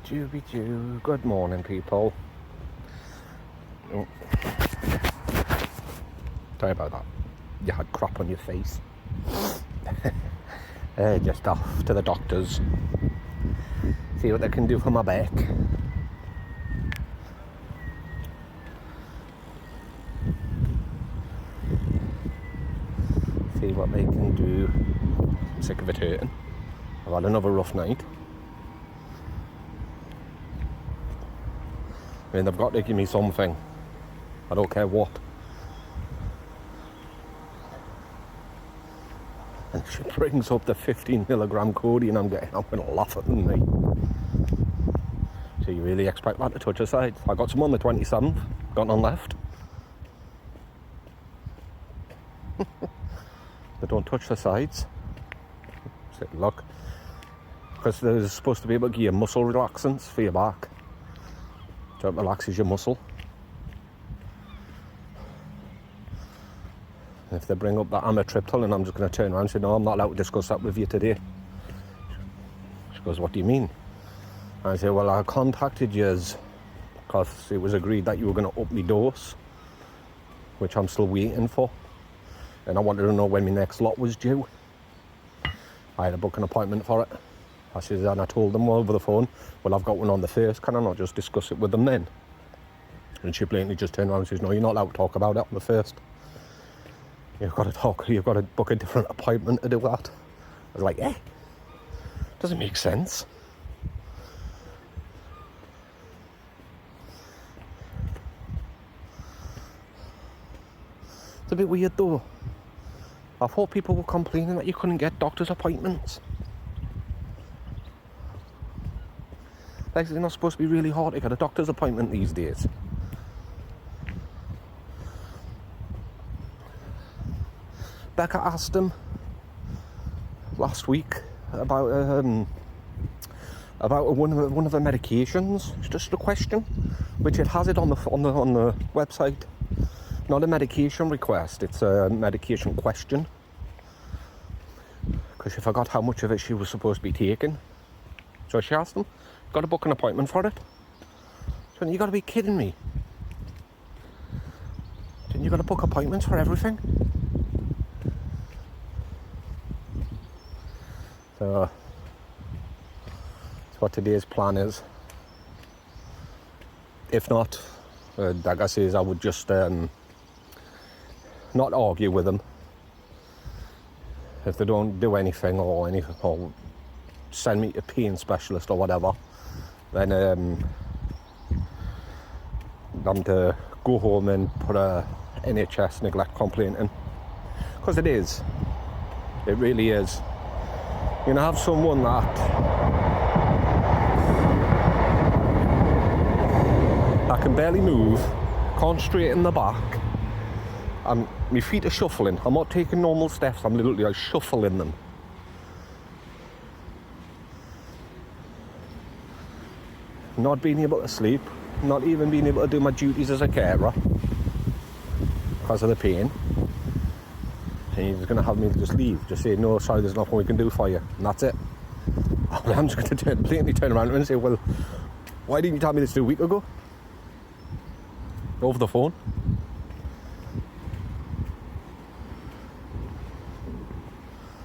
Dooby-doo. Good morning, people. Oh. Sorry about that. You had crap on your face. Just off to the doctors. See what they can do for my back. See what they can do. I'm sick of it hurting. I've had another rough night. I mean, they've got to give me something. I don't care what. And she brings up the 15mg codeine I'm getting. I'm going to laugh at them, mate. So you really expect that to touch a side? I got some on the 27th. Got none left. They don't touch the sides. So look. Because there's supposed to be able to give you muscle relaxants for your back. So it relaxes your muscle. If they bring up that amitriptyline, I'm just going to turn around and say, no, I'm not allowed to discuss that with you today. She goes, what do you mean? And I say, well, I contacted yous because it was agreed that you were going to up me dose, which I'm still waiting for. And I wanted to know when my next lot was due. I had to book an appointment for it. I said, and I told them over the phone, well, I've got one on the 1st, can I not just discuss it with them then? And she blatantly just turned around and says, no, you're not allowed to talk about it on the 1st. You've got to book a different appointment to do that. I was like, doesn't make sense. It's a bit weird though. I thought people were complaining that you couldn't get doctor's appointments. Like, it's not supposed to be really hard to get a doctor's appointment these days. Becca asked him last week about one of the medications. It's just a question, which it has it on the website. Not a medication request, it's a medication question. Because she forgot how much of it she was supposed to be taking. So she asked him, got to book an appointment for it. So you got to be kidding me. Didn't you got to book appointments for everything? So that's what today's plan is. If not, like I say, I would just not argue with them. If they don't do anything or send me to a pain specialist or whatever, then I'm to go home and put a NHS neglect complaint in. Because it is. It really is. You know, have someone that can barely move, can't straighten the back, and my feet are shuffling. I'm not taking normal steps, I'm literally like shuffling them. Not being able to sleep, not even being able to do my duties as a carer because of the pain. And he's going to have me just leave, just say, no, sorry, there's nothing we can do for you, and that's it. I'm just going to blatantly turn around and say, well, why didn't you tell me this 2 weeks ago? Over the phone.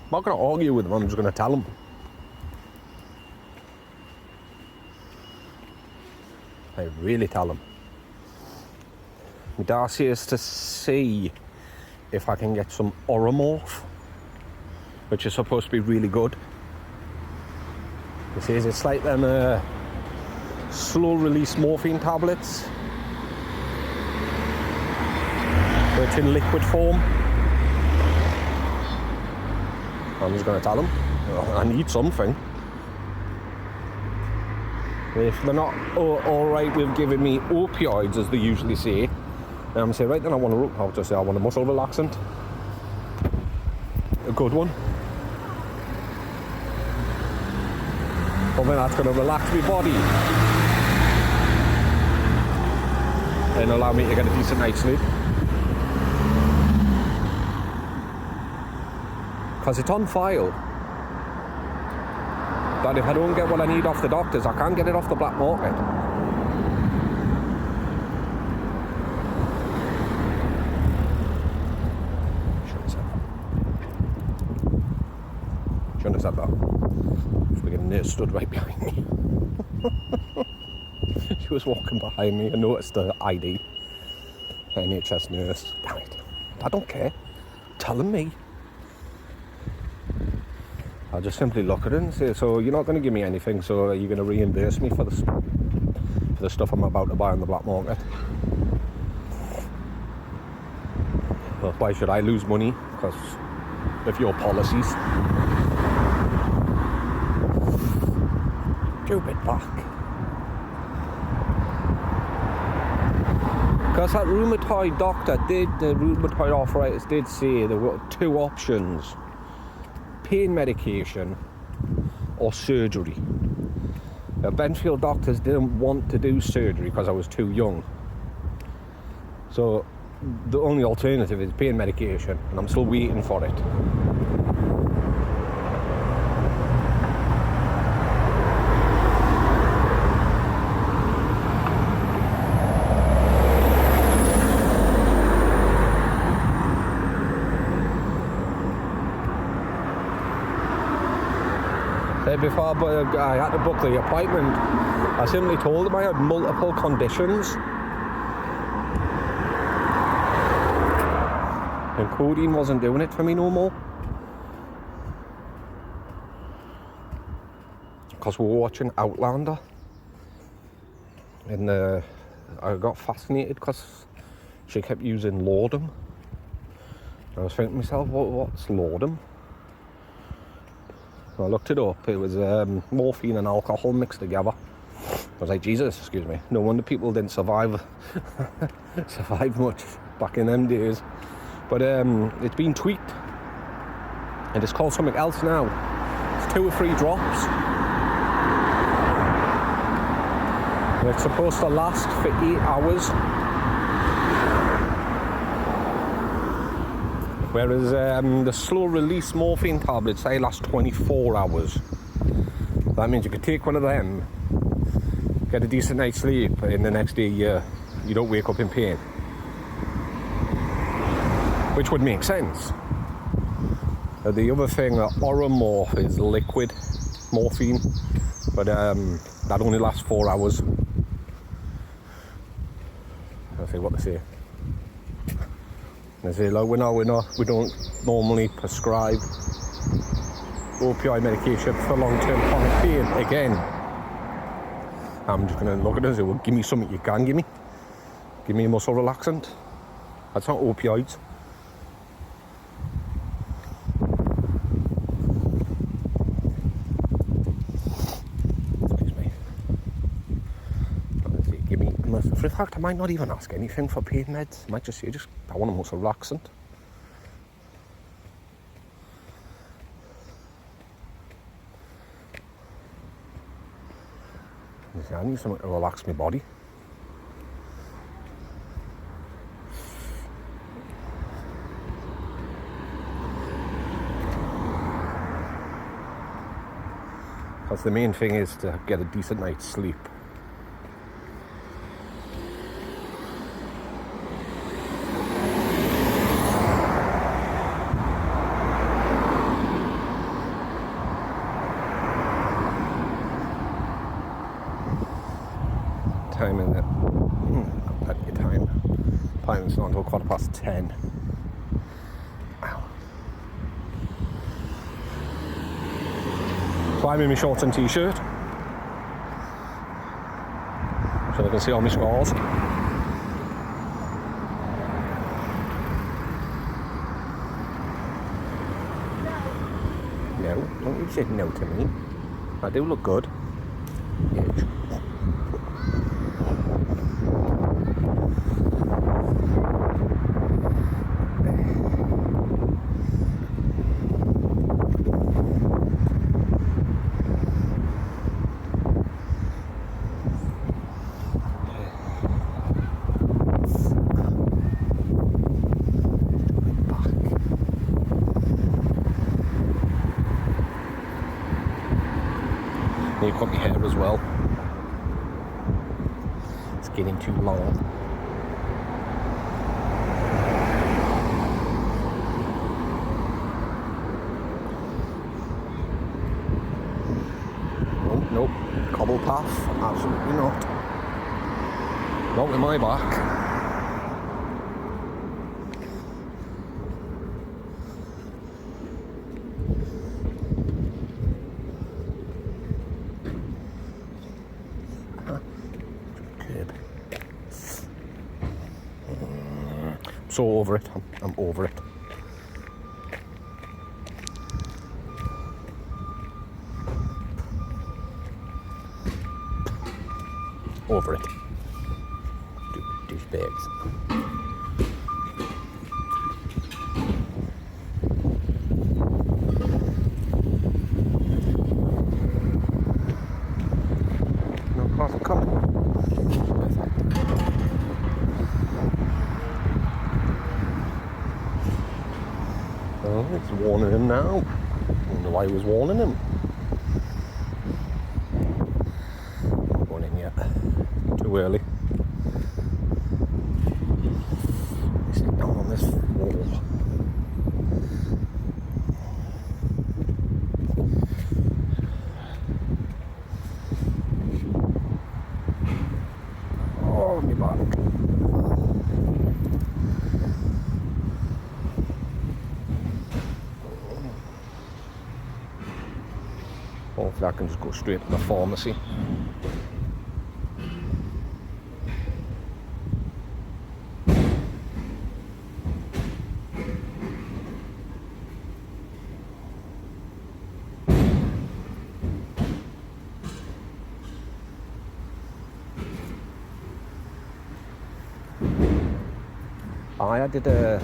I'm not going to argue with them, I'm just going to tell them. I really tell them. My Darcy is to see if I can get some Oromorph, which is supposed to be really good. He says it's like them slow release morphine tablets, but it's in liquid form. I'm just going to tell them I need something. If they're not alright with giving me opioids, as they usually say, then I'm saying, right, then I'll just say I want a muscle relaxant. A good one. Well, then that's going to relax my body and allow me to get a decent night's sleep. Because it's on file. that if I don't get what I need off the doctors, I can't get it off the black market. Shouldn't have said that. Freaking nurse stood right behind me. She was walking behind me and noticed the ID. NHS nurse. Damn it. I don't care. Telling me. I'll just simply look at it and say, so you're not going to give me anything, so are you going to reimburse me for the stuff I'm about to buy on the black market? Well, why should I lose money? Because of your policies. Stupid back. Because that rheumatoid doctor the rheumatoid arthritis did say there were two options: pain medication or surgery. Now, Benfield doctors didn't want to do surgery because I was too young. So the only alternative is pain medication, and I'm still waiting for it. Before I had to book the appointment, I simply told them I had multiple conditions, and codeine wasn't doing it for me no more. Because we were watching Outlander, and I got fascinated because she kept using laudanum. I was thinking to myself, what's laudanum? I looked it up. It was morphine and alcohol mixed together. I was like, Jesus, excuse me. No wonder people didn't survive much back in them days. But it's been tweaked, and it's called something else now. It's 2 or 3 drops. And it's supposed to last for 8 hours. Whereas the slow release morphine tablets, they last 24 hours. That means you could take one of them, get a decent night's sleep, and the next day you don't wake up in pain. Which would make sense. The other thing, Oromorph, is liquid morphine, but that only lasts 4 hours. I think what they say. They say, like, we don't normally prescribe opioid medication for long-term chronic pain. Again, I'm just going to look at it and say, well, give me something you can give me. Give me a muscle relaxant. That's not opioids. Excuse me. Let's see, give me, for the fact I might not even ask anything for pain meds. I might just say, I want a muscle relaxant. I need something to relax my body. Because the main thing is to get a decent night's sleep. Time in it. Plenty of time. Appointment's not until 10:15. Ow. So I'm in my shorts and t-shirt, so I can see all my scars. No, don't you say no to me. I do look good. Yeah. Need to cut my hair as well. It's getting too long. Oh, nope. Cobble path? Absolutely not. Not with my back. So over it. I'm over it. Over it. Douchebags. No cars are coming. Oh, it's warning him now. I wonder why he was warning him. Not going in yet. Too early. Sit down on this wall. Oh, my back. Hopefully I can just go straight to the pharmacy. I did a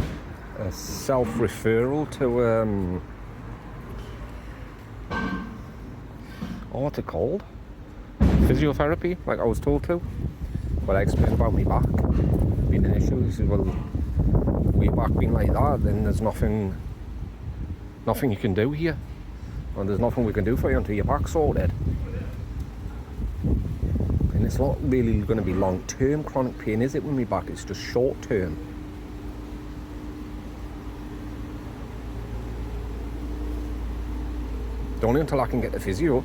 self-referral to what's it called? Physiotherapy, like I was told to. But I explained about my back being an issue. He said, well, with your back being like that, then there's nothing you can do here. And there's nothing we can do for you until your back's sorted. And it's not really going to be long-term chronic pain, is it, with my back? It's just short-term. Only until I can get the physio.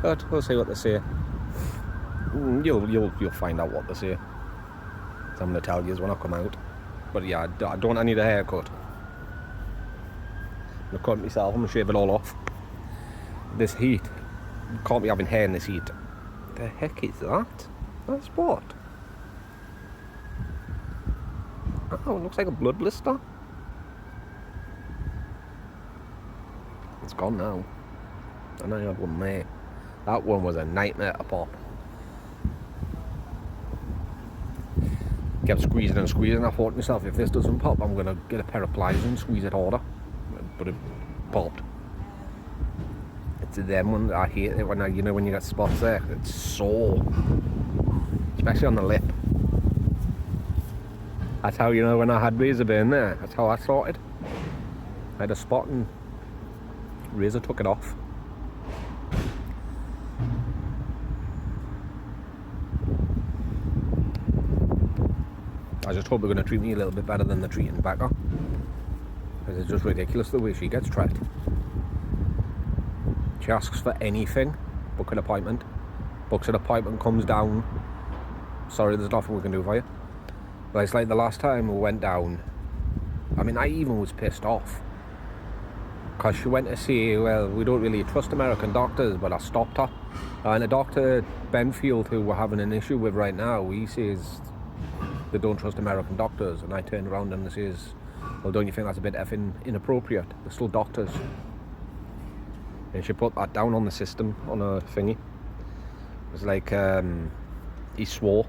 But we'll see what they say. You'll find out what they say. So I'm going to tell you when I come out. But yeah, I don't need a haircut. I'm going to cut myself. I'm going to shave it all off. This heat. You can't be having hair in this heat. The heck is that? That's what? Oh, it looks like a blood blister. It's gone now. I know you had one there. That one was a nightmare to pop. Kept squeezing and squeezing. I thought to myself, if this doesn't pop, I'm going to get a pair of pliers and squeeze it harder. But it popped. It's them ones. I hate it when when you get spots there. It's sore. Especially on the lip. That's how when I had razor burn there. That's how I started. I had a spot and razor took it off. I just hope they're going to treat me a little bit better than they're treating Becca. Because it's just ridiculous the way she gets treated. She asks for anything, book an appointment. Books an appointment, comes down. Sorry, there's nothing we can do for you. But it's like the last time we went down. I mean, I even was pissed off. Because she went to say, well, we don't really trust American doctors, but I stopped her. And the doctor, Benfield, who we're having an issue with right now, he says they don't trust American doctors. And I turned around and says, well, don't you think that's a bit effing inappropriate? They're still doctors. And she put that down on the system, on a thingy. It was like, he swore.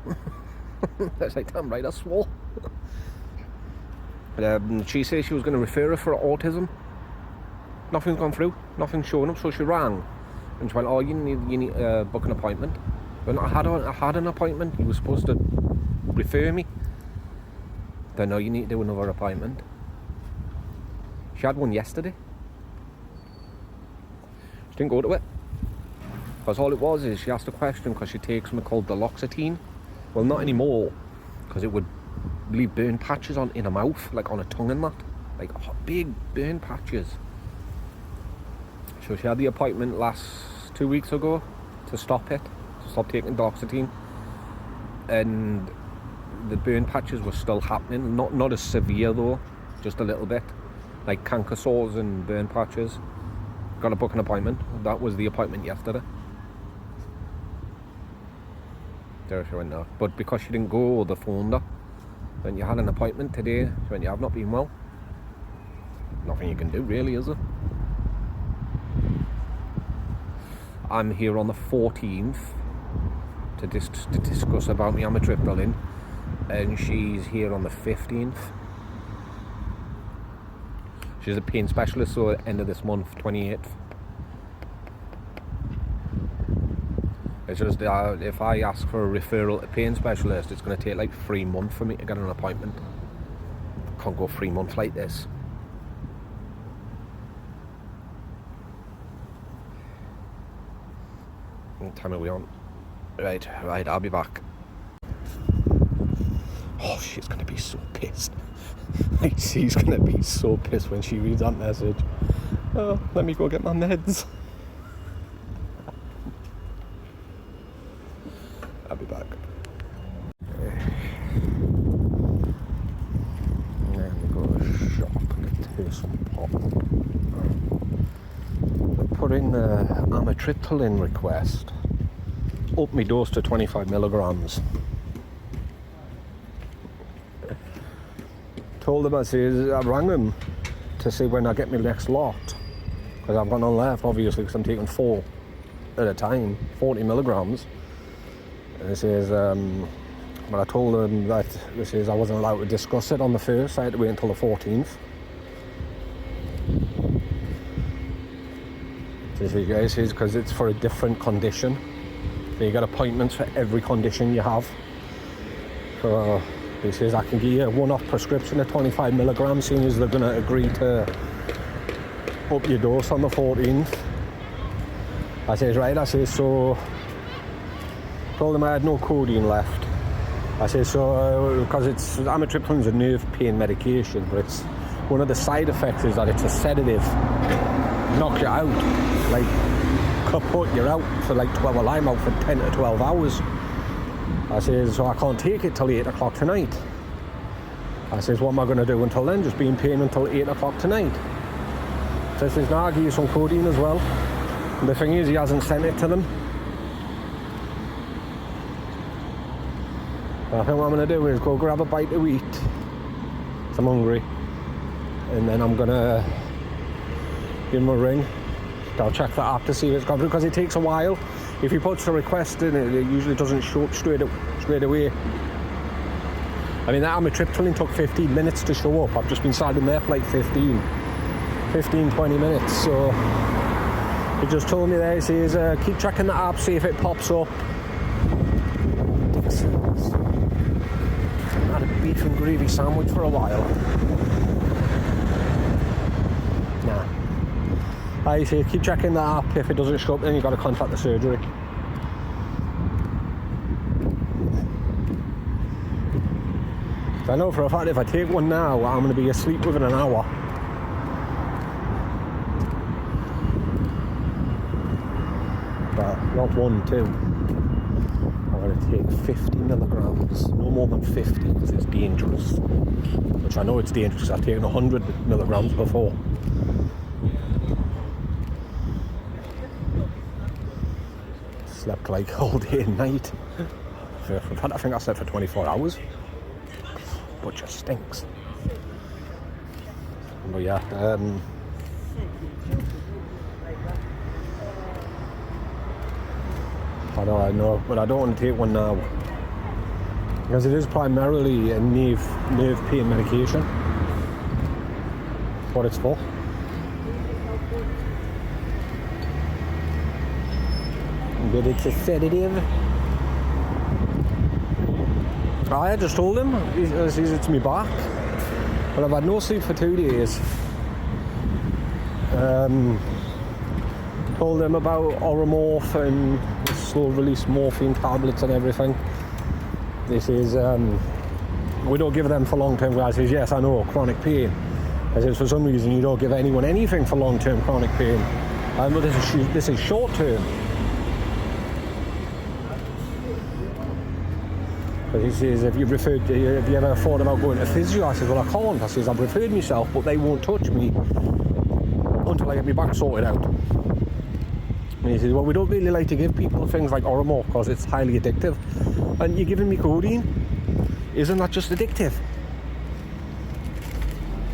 I was like, damn right, I swore. But she said she was going to refer her for autism. Nothing's gone through, nothing's shown up, so she rang. And she went, oh, you need to book an appointment. When I had an appointment, you were supposed to refer me. Then no, you need to do another appointment. She had one yesterday. She didn't go to it. Because all it was is she asked a question because she takes something called Duloxetine. Well, not anymore, because it would leave burn patches in her mouth, like on her tongue and that. Like big burn patches. So she had the appointment 2 weeks ago to stop taking Duloxetine. And the burn patches were still happening, not as severe though, just a little bit. Like canker sores and burn patches. Got to book an appointment. That was the appointment yesterday. There she went now. But because she didn't go, they phoned her. When you had an appointment today, she went, you have not been well. Nothing you can do really, is it? I'm here on the 14th to discuss about my amitriptyline, and she's here on the 15th. She's a pain specialist, so at the end of this month, 28th. It's just if I ask for a referral to a pain specialist, it's going to take like 3 months for me to get an appointment. I can't go 3 months like this. What time are we on? Right, I'll be back. Oh, she's going to be so pissed. She's going to be so pissed when she reads that message. Oh, let me go get my meds. I'll be back. Let me go to the shop and take some pop. I put in the amitriptyline request. Up my dose to 25 milligrams. Told them, I rang them to see when I get my next lot, because I've got none left obviously, because I'm taking 4 at a time, 40 milligrams. And it says, but I told them that this is I wasn't allowed to discuss it on the 1st, I had to wait until the 14th. This is because it's for a different condition. So you get appointments for every condition you have. So he says I can give you a one-off prescription of 25 milligrams, seeing as they're going to agree to up your dose on the 14th. I says, right, I says, so told them I had no codeine left. I says, so because it's amitriptyline's a nerve pain medication, but it's one of the side effects is that it's a sedative, knocks you out, like kaput, you're out for like 12, well, I'm out for 10 to 12 hours. I says, so I can't take it till 8 o'clock tonight. I says, what am I going to do until then? Just be in pain until 8 o'clock tonight. So he says, no, I'll give you some codeine as well. And the thing is, he hasn't sent it to them. So I think what I'm going to do is go grab a bite to eat. I'm hungry. And then I'm going to give him a ring. I'll check that app to see if it's gone through, because it takes a while. If he puts a request in, it usually doesn't show up straight away. I mean, that amitriptyline took 15 minutes to show up. I've just been standing there for like 15, 20 minutes. So he just told me there, he says, keep checking the app, see if it pops up. I had a beef and gravy sandwich for a while. Nah. I say keep checking the app. If it doesn't show up, then you've got to contact the surgery. So I know for a fact if I take one now, I'm going to be asleep within an hour. But not 1, 2. I'm going to take 50 milligrams, no more than 50, because it's dangerous. Which I know it's dangerous. I've taken 100 milligrams before. Slept like all day and night. In fact, I think I slept for 24 hours. But just stinks. But yeah, I know, but I don't want to take one now. Because it is primarily a nerve pain medication. That's what it's for. but it's a sedative. I just told him, it's me back. But I've had no sleep for 2 days. Told him about Oromorph and slow release morphine tablets and everything. This is, we don't give them for long term. I says, yes, I know, chronic pain. I says, for some reason you don't give anyone anything for long term chronic pain. But this is short term. But he says, have you ever thought about going to physio? I says, well, I can't. I says, I've referred myself, but they won't touch me until I get my back sorted out. And he says, well, we don't really like to give people things like Oromorph because it's highly addictive. And you're giving me codeine? Isn't that just addictive?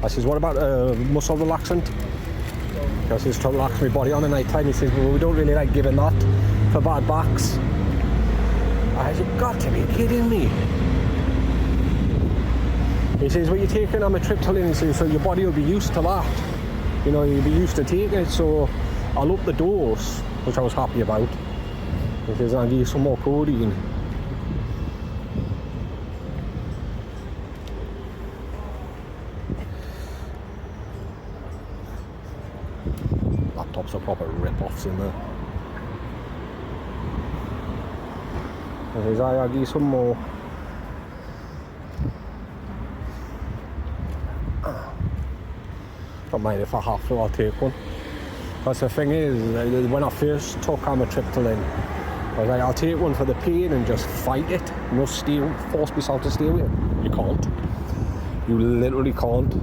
I says, what about muscle relaxant? I says, to relax my body on the night time. He says, well, we don't really like giving that for bad backs. I said, you've got to be kidding me. He says, well, you're taking amitriptyline, he says, so your body will be used to that. You know, you'll be used to taking it, so I'll up the dose, which I was happy about. He says, I'll give you some more codeine. Laptops are proper rip-offs in there. He says, I'll give you some more. Don't mind if I have to, I'll take one. Because the thing is, when I first took amitriptyline, I was like, I'll take one for the pain and just fight it. You know, force myself to stay away. You can't. You literally can't.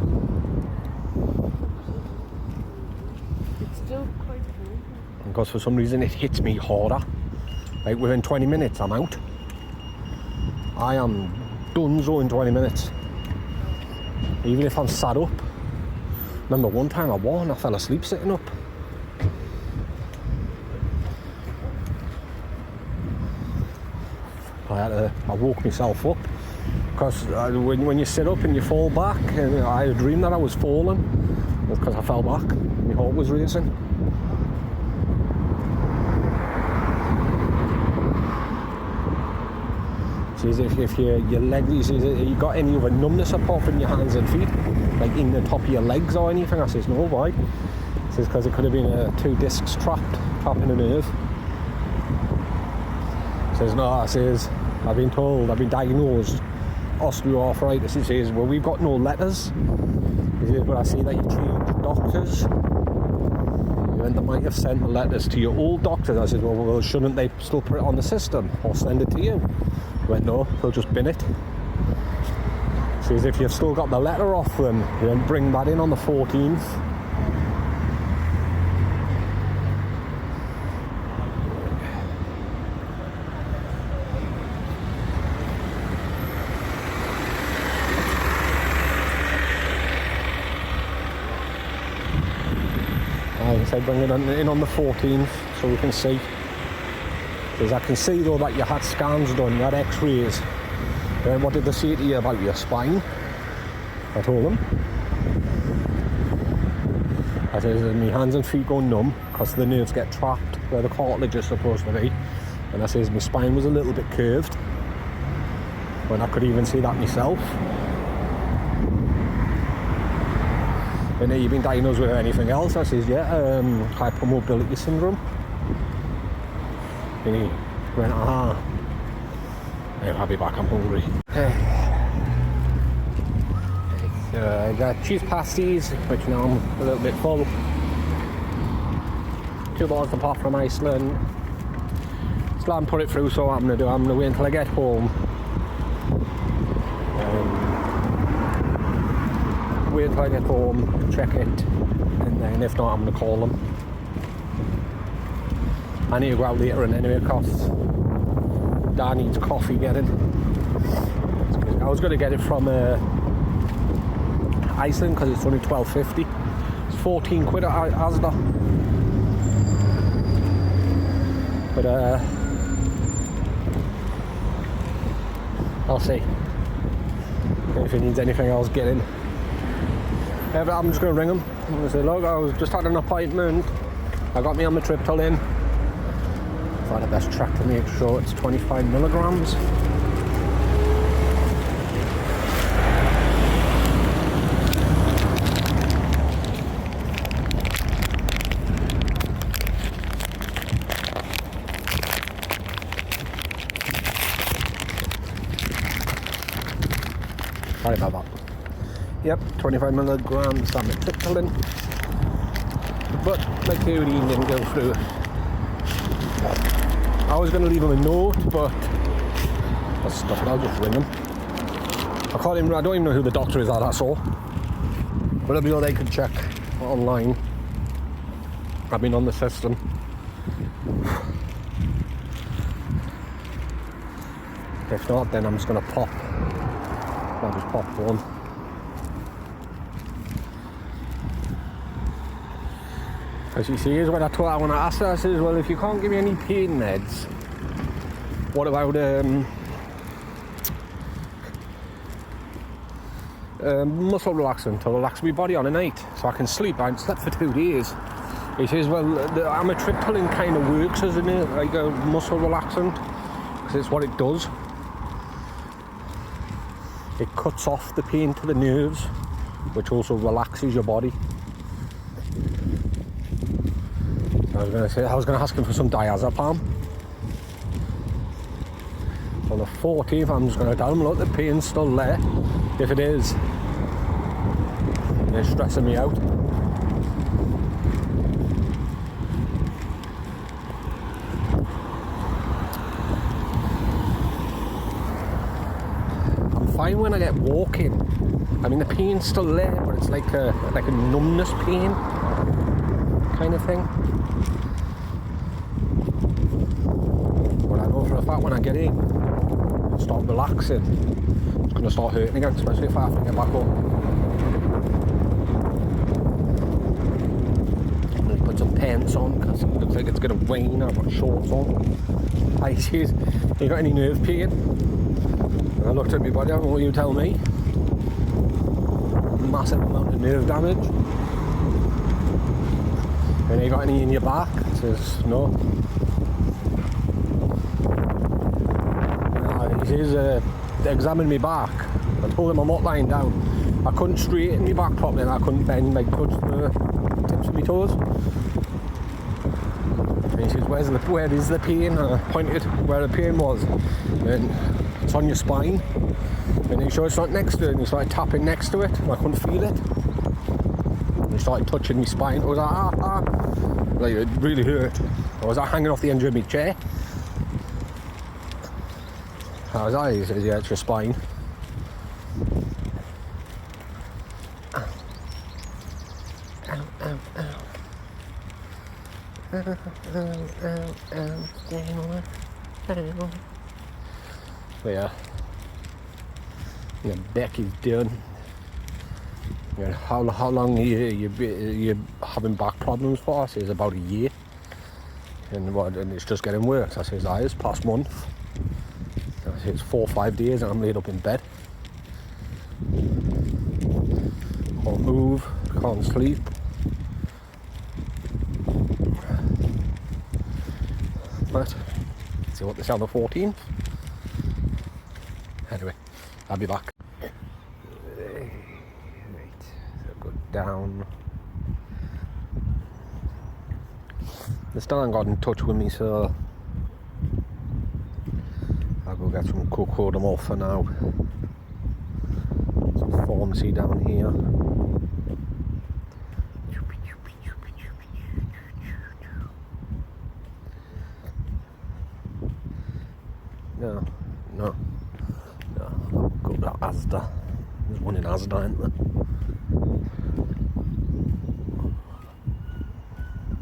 It's still quite cool. Because for some reason it hits me harder. Like within 20 minutes I'm out. I am donezo in 20 minutes. Even if I'm sat up. Remember one time I fell asleep sitting up. I woke myself up. Because when you sit up and you fall back, and I had a dream that I was falling. Because I fell back. My heart was racing. Says if your leg, he says, you got any other numbness apart from your hands and feet, like in the top of your legs or anything? I says, no, why? He says, because it could have been 2 discs trapping a nerve. He says, no, I says, I've been diagnosed osteoarthritis. He says, well, we've got no letters. He says, but I see that you changed doctors. And they might have sent the letters to your old doctors. I said, well, shouldn't they still put it on the system or send it to you? He went, no, they'll just bin it. Says, if you've still got the letter off them, then bring that in on the 14th. I said, bring it in on the 14th so we can see. Because I can see though that you had scans done, you had x-rays. What did they say to you about your spine? I told them. I said, my hands and feet go numb because the nerves get trapped where the cartilage is supposed to be. And I says, my spine was a little bit curved. When I could even see that myself. And have you been diagnosed with anything else? I says, yeah, hypermobility syndrome. And he went, I'll be back, I'm hungry. I got cheese pasties, which now I'm a little bit full. 2 bottles of pop from Iceland. Still haven't put it through, so what I'm going to do, I'm going to wait until I get home. Wait until I get home, check it, and then if not, I'm going to call them. I need to go out later and anyway, because Dad needs coffee getting. I was going to get it from Iceland because it's only $12.50. It's 14 quid at Asda. But I'll see. If he needs anything else, get in. But I'm just going to ring him. I'm going to say, look, I was just had an appointment. I got me amitriptyline. Try the best track to make sure it's 25 milligrams. Sorry about that. Yep, 25 milligrams amitriptyline. But my theory didn't go through. I was going to leave him a note, but I'll stop it. I'll just ring him. I don't even know who the doctor is, that's all. But it'll be all they can check online. I've been on the system. If not, then I'm just going to pop. I'll just pop one. As you see, here's what I want to ask her. I says, well, if you can't give me any pain meds, what about muscle relaxant to relax my body on a night so I can sleep? I haven't slept for 2 days. He says, well, the amitriptyline kind of works as like a muscle relaxant, because it's what it does. It cuts off the pain to the nerves, which also relaxes your body. I was going to ask him for some diazepam. On the 14th, I'm just going to tell him, look, the pain's still there. If it is, it's stressing me out. I'm fine when I get walking. I mean, the pain's still there, but it's like a numbness pain kind of thing. For a fact, when I get in and start relaxing, it's going to start hurting again, especially if I have to get back up. I'm going to put some pants on because it looks like it's going to rain. I've got shorts on. I says, you got any nerve pain? And I looked at my body, what will you tell me? Massive amount of nerve damage. And you got any in your back? I says, no. He says, examine me back. I told him I'm not lying down. I couldn't straighten me back properly and I couldn't bend, like, touch the tips of my toes. And he says, where is the pain? And I pointed where the pain was. And it's on your spine. And he sure it's not next to it. And he started tapping next to it. And I couldn't feel it. And he started touching my spine. I was like, Like, it really hurt. I was hanging off the end of my chair. How's that? He says, yeah, it's your spine. So yeah, Becky's done. Yeah, how long you having back problems for? I says about a year, and it's just getting worse. I says, it's past month. I says 4 or 5 days and I'm laid up in bed. Can't move, can't sleep. But see what they say on the 14th. Anyway, I'll be back. Right, so go down. They still haven't got in touch with me, so I'll go get some cocodamol for now. Some pharmacy down here. No. I'll go to Asda. There's one in Asda, isn't there?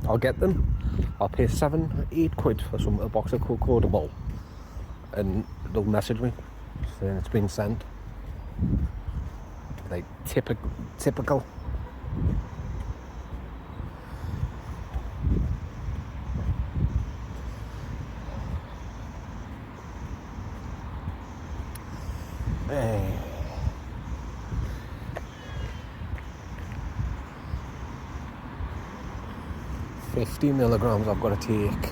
I'll get them. I'll pay 7-8 quid for a box of cocodamol, and they'll message me saying it's been sent. Like typical. Hey. 50 milligrams I've got to take.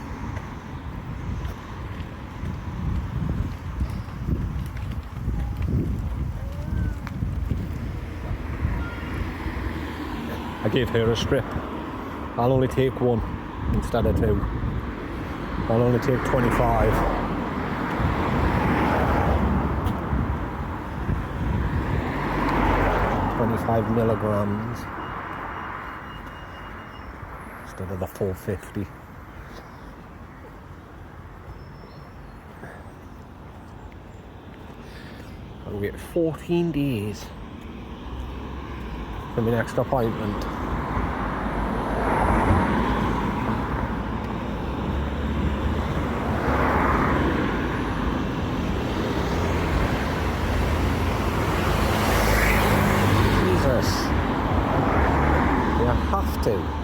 gave her a strip. I'll only take one instead of two. I'll only take 25. 25 milligrams instead of the 450. I'll wait 14 days for my next appointment. Jesus, you have to.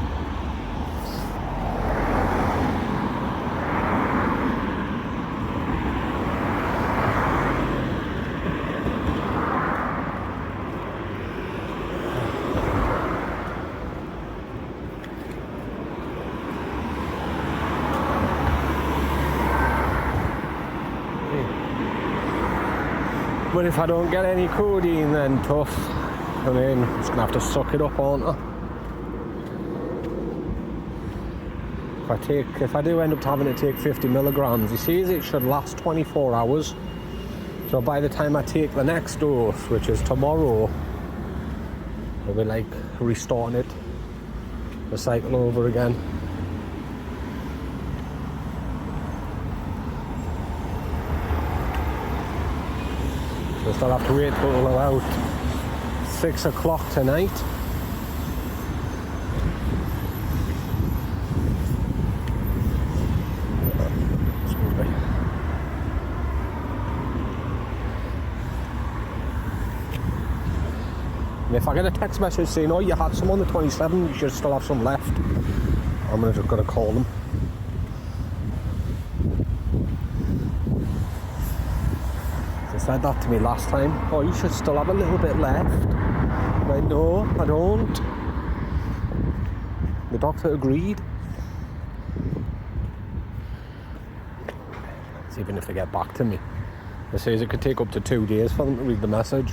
But if I don't get any codeine, then tough. I mean, I'm just gonna have to suck it up, aren't I? If I do end up having to take 50 milligrams, he says it should last 24 hours. So by the time I take the next dose, which is tomorrow, I'll be like restarting it, the cycle over again. So I'll have to wait till about 6 o'clock tonight. Excuse me. And if I get a text message saying, oh, you had some on the 27th, you should still have some left, I'm just going to call them. They said that to me last time. Oh, you should still have a little bit left. I'm like, no, I don't. The doctor agreed. It's even if they get back to me. It says it could take up to 2 days for them to read the message.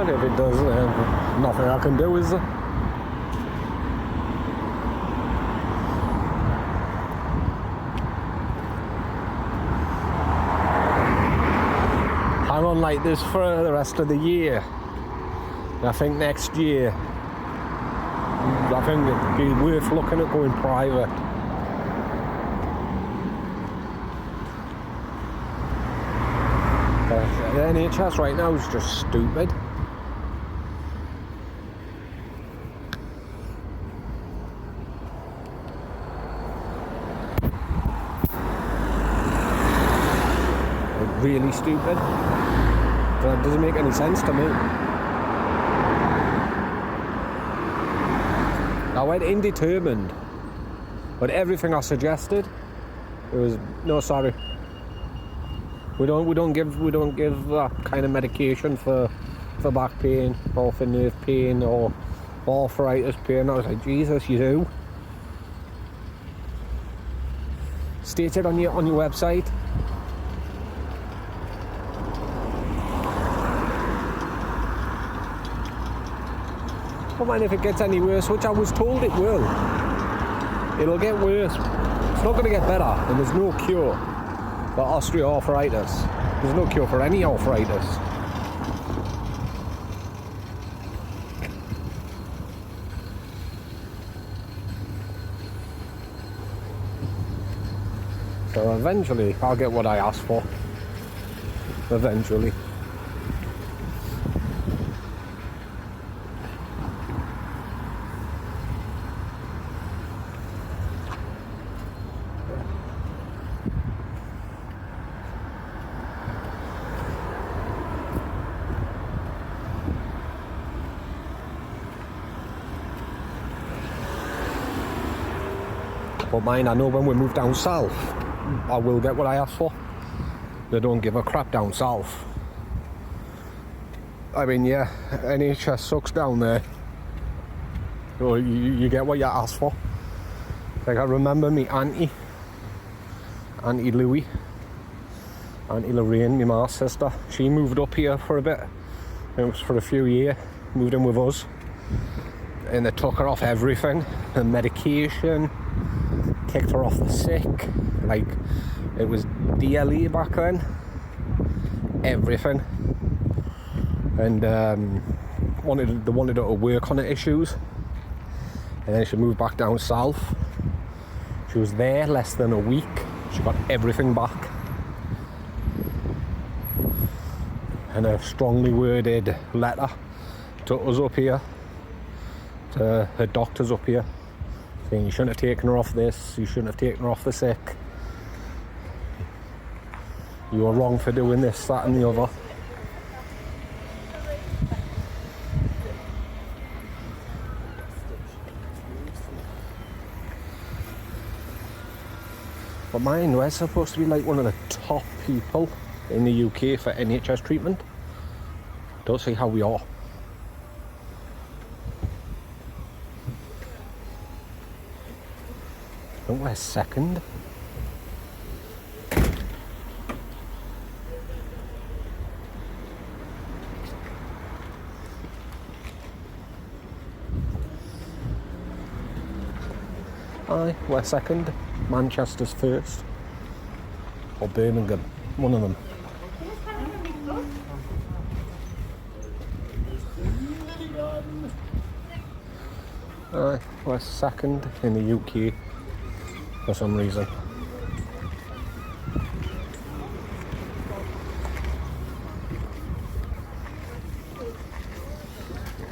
If it does, nothing I can do, is there? I'm on like this for the rest of the year. I think next year, I think it'd be worth looking at going private. The NHS right now is just stupid. Really stupid. That doesn't make any sense to me. I went indetermined, but everything I suggested, it was no, sorry. We don't give that kind of medication for back pain or for nerve pain or arthritis pain. I was like, Jesus, you do. Stated on your website. I don't mind if it gets any worse, which I was told it will. It'll get worse. It's not going to get better, and there's no cure for osteoarthritis. There's no cure for any arthritis. So eventually, I'll get what I asked for. Eventually. But mine, I know when we move down south, I will get what I asked for. They don't give a crap down south. I mean, yeah, NHS sucks down there. So you get what you ask for. Like, I remember me Auntie Louie, Auntie Lorraine, my ma's sister. She moved up here for a bit. It was for a few years. Moved in with us. And they took her off everything. Her medication. Kicked her off the sick. Like, it was DLE back then. Everything. And they wanted her to work on the issues. And then she moved back down south. She was there less than a week. She got everything back. And a strongly worded letter to us up here, to her doctors up here, saying you shouldn't have taken her off this, you shouldn't have taken her off the sick. You were wrong for doing this, that and the other. But mind, we're supposed to be like one of the top people in the UK for NHS treatment. Don't see how we are. I think we're second. Aye, we're second. Manchester's first. Or Birmingham, one of them. Aye, we're second in the UK for some reason.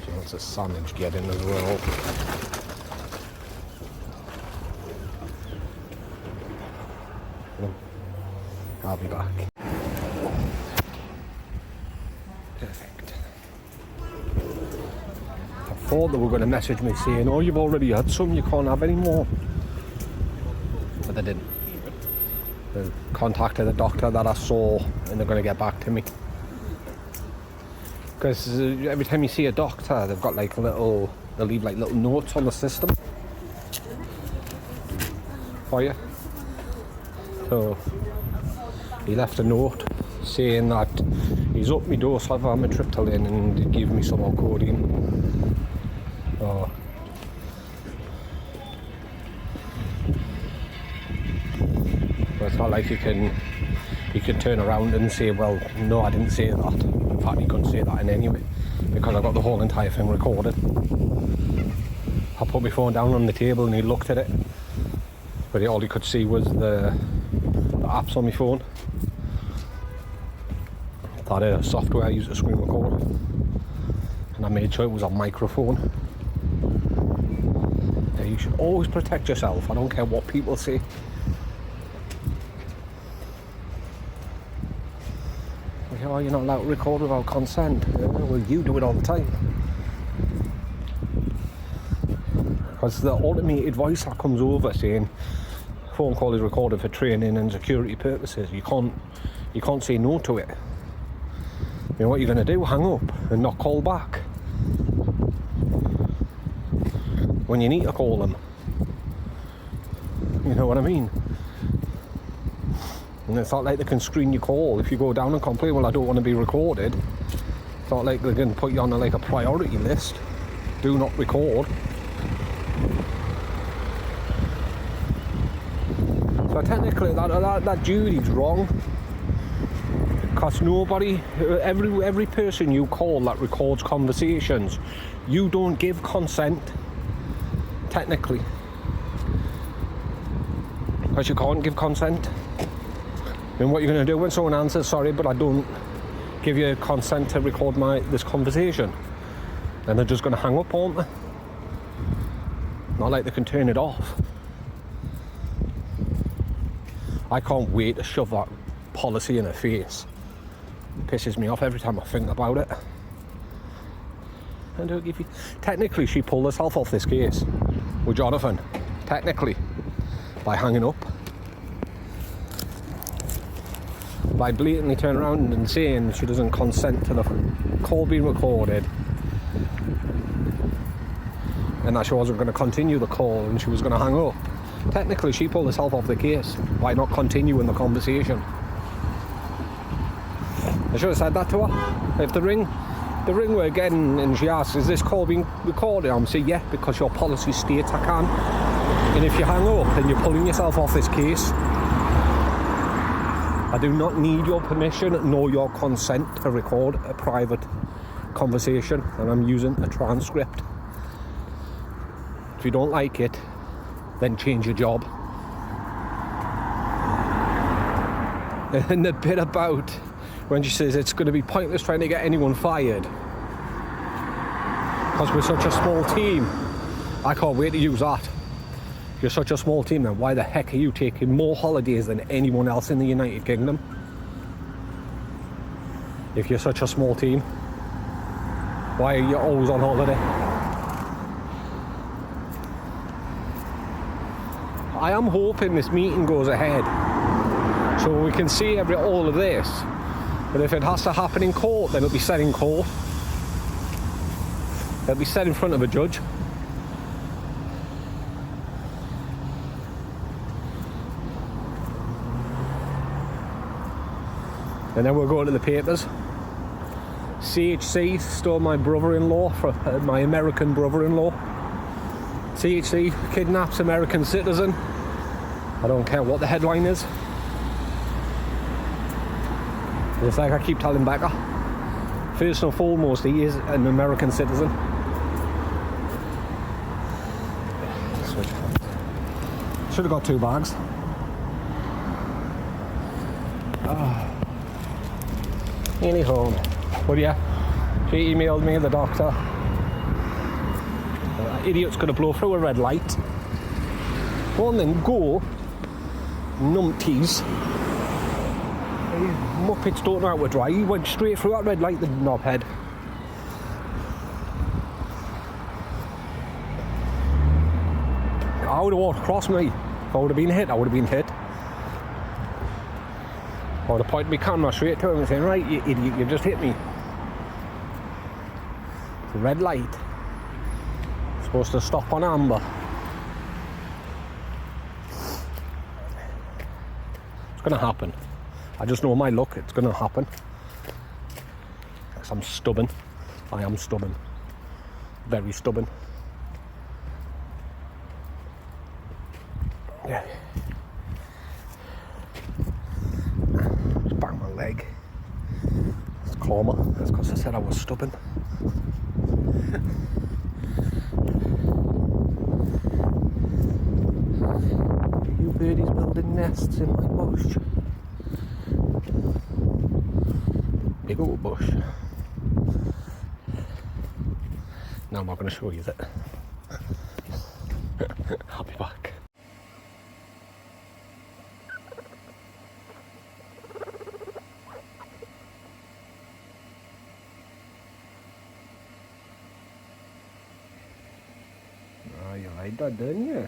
She wants a sandwich getting as well. I'll be back. Perfect. I thought they were going to message me saying, oh, you've already had some, you can't have any more. But they didn't. They contacted the doctor that I saw and they're going to get back to me. Because every time you see a doctor, they've got like they'll leave like little notes on the system for you. So he left a note saying that he's up my dose of amitriptyline and he gave me some more codeine. Oh. But it's not like you can turn around and say, well, no, I didn't say that. In fact, you couldn't say that in any way because I got the whole entire thing recorded. I put my phone down on the table and he looked at it, but all he could see was the apps on my phone. That software I used to screen record, and I made sure it was a microphone. Yeah, you should always protect yourself. I don't care what people say. Oh, you're not allowed to record without consent. Well, you do it all the time. Because the automated voice that comes over saying phone call is recorded for training and security purposes, you can't say no to it. You know what you're going to do? Hang up and not call back when you need to call them. You know what I mean? And it's not like they can screen your call if you go down and complain, well, I don't want to be recorded. It's not like they're going to put you on like a priority list. Do not record. So technically that duty's wrong. Because nobody, every person you call that records conversations, you don't give consent, technically. Because you can't give consent. And what you're going to do when someone answers, sorry, but I don't give you consent to record this conversation, then they're just going to hang up, aren't they? Not like they can turn it off. I can't wait to shove that policy in her face. It pisses me off every time I think about it. And if you, technically, she pulled herself off this case with Jonathan, technically, by hanging up. by blatantly turning around and saying she doesn't consent to the call being recorded, and that she wasn't going to continue the call and she was going to hang up. Technically, she pulled herself off the case by not continuing the conversation. I should have said that to her. If the ring were again and she asks, is this call being recorded? I'm saying, yeah, because your policy states I can. And if you hang up, then you're pulling yourself off this case. I do not need your permission nor your consent to record a private conversation, and I'm using a transcript. If you don't like it, then change your job. And the bit about when she says it's going to be pointless trying to get anyone fired because we're such a small team, I can't wait to use that. If you're such a small team, then why the heck are you taking more holidays than anyone else in the United Kingdom? If you're such a small team, why are you always on holiday? I am hoping this meeting goes ahead so we can see all of this. But if it has to happen in court, then it'll be said in court. It'll be said in front of a judge. And then we'll go to the papers. CHC stole my brother-in-law, my American brother-in-law. CHC kidnaps American citizen. I don't care what the headline is. It's like I keep telling Becca. First and foremost, he is an American citizen. Switch hands. Should have got 2 bags. Nearly home. But yeah, she emailed me, the doctor. Idiot's gonna blow through a red light. One then go, numpties. Muppets don't know how to drive. He went straight through that red light, the knobhead. I would have walked across me. If I would have been hit, I would have been hit. I would have pointed my camera straight to him and saying, right, you idiot, you've just hit me. It's a red light. It's supposed to stop on amber. It's gonna happen. I just know my luck, it's gonna happen. Because I'm stubborn. I am stubborn. Very stubborn. Yeah. Just bang my leg. It's calmer. That's because I said I was stubborn. You birdies building nests in my bush. Big old bush. Now I'm not going to show you that. I'll be back. Oh, you like that, didn't you?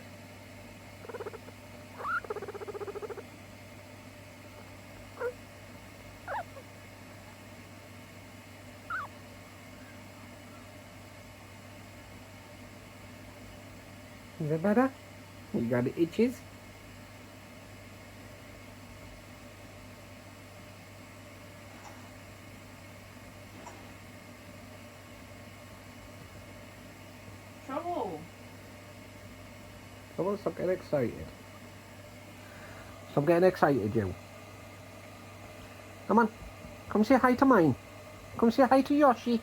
Is that better? You got the itches? Trouble. Come on, stop getting excited. Stop getting excited, you. Come on. Come say hi to mine. Come say hi to Yoshi.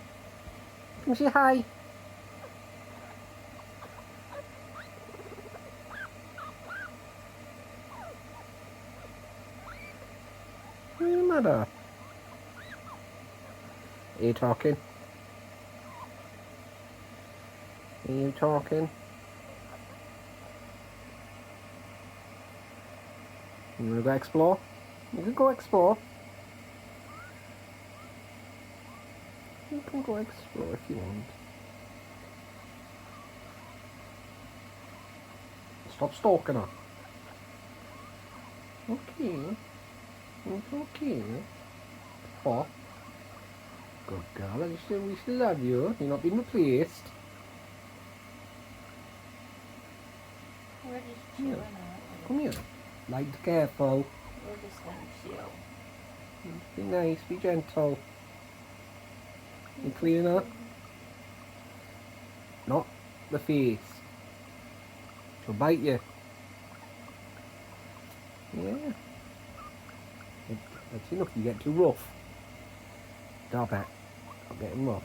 Come say hi. What's the matter? Are you talking? Are you talking? You wanna go explore? You can go explore. You can go explore if you want. Stop stalking her. Okay. It's okay. Oh. Good girl. We still love you. You're not being replaced. We're just chilling out. Come here. Light careful. We're just gonna chill. Be nice. Be gentle. You clean up. Not the face. She'll bite you. Yeah. That's enough. You get too rough. Stop it. I'm getting rough.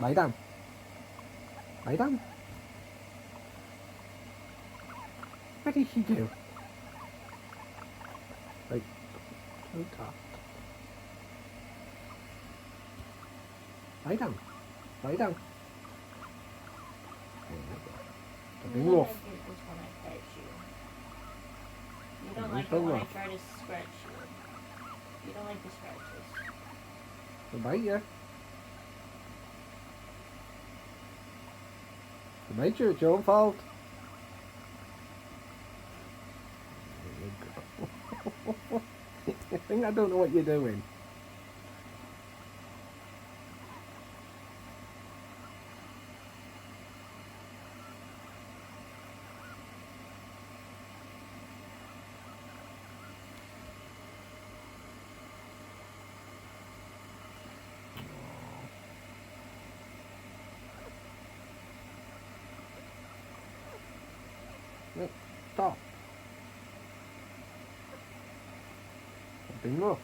Lie down. Lie down. What did she do? Right. On top. Lie down. Lie down. There you go. Stop being rough. Like it was when I pet you. You don't Don't like be it when I rough. try to scratch you. You don't like the scratches. She'll bite you. She'll bite you. It's your own fault. There you go. I think I don't know what you're doing. No, stop. Stop being rough.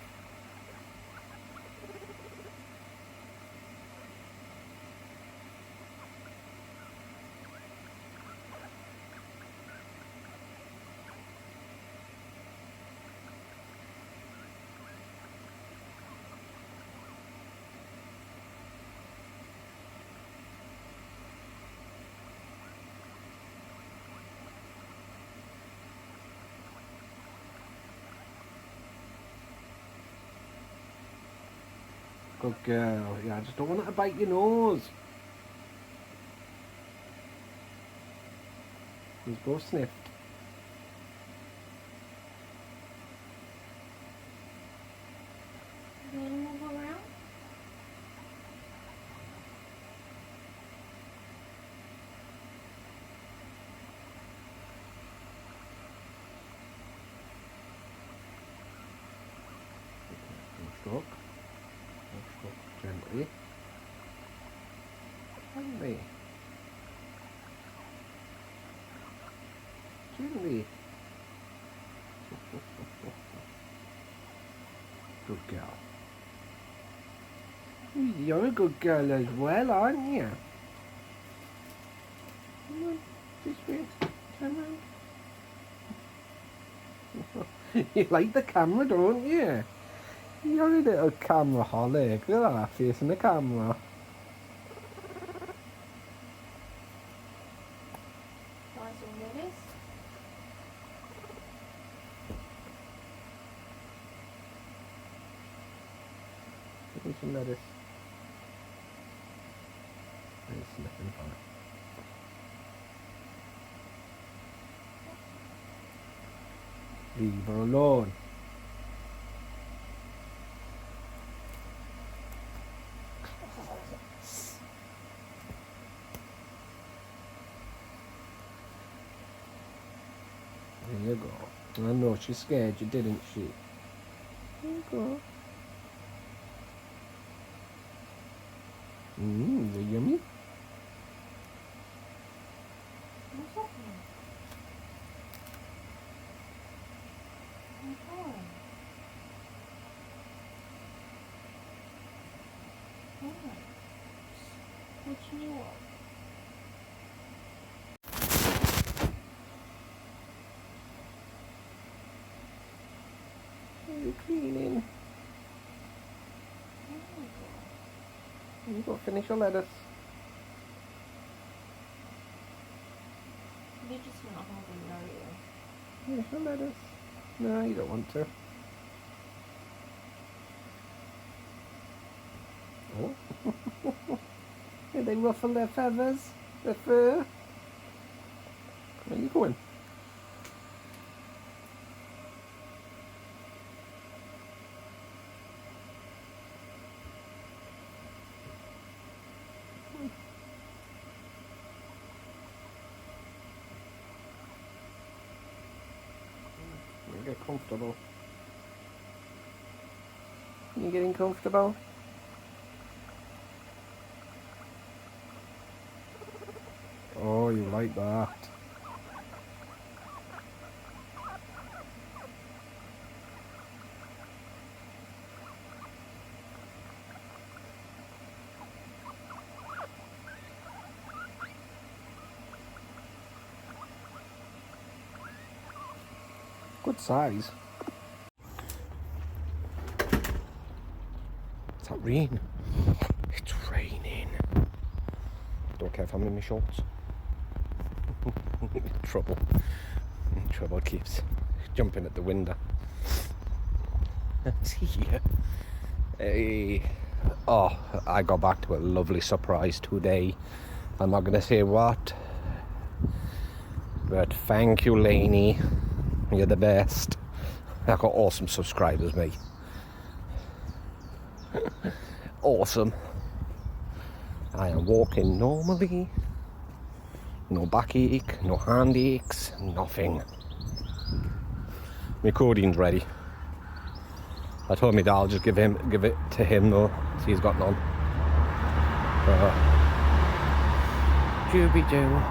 Good girl. Yeah, I just don't want it to bite your nose. He's both sniffed. You wanna move around? Stroke. Stroke gently. Gently. Gently. Good girl. You're a good girl as well, aren't you? Come on, this way. Turn around. You like the camera, don't you? You're a little camera holic. Look at that face in the camera. Want some lettuce? Give me some lettuce. There's nothing on it. Leave her alone. There you go. I know she scared you, didn't she? There you go. They're yummy. What's happening? What's wrong? What? What you want? Are you cleaning? Oh, You got to finish your lettuce. you're just not hungry, are you? Finish your lettuce. No, you don't want to. Oh. Yeah, they ruffle their feathers, their fur. Where are you going? comfortable? You getting comfortable? Oh, you like that. Good size. Is that rain? It's raining. Don't care if I'm in my shorts. Trouble. Trouble keeps jumping at the window. See here. Hey. Oh, I got back to a lovely surprise today. I'm not going to say what, but thank you, Lainey. You're the best. I've got awesome subscribers, mate. Awesome. I am walking normally. No backache, no hand aches, nothing. My codeine's ready. I told my dad I'll just give it to him though. See, he's got none. Dooby-doo.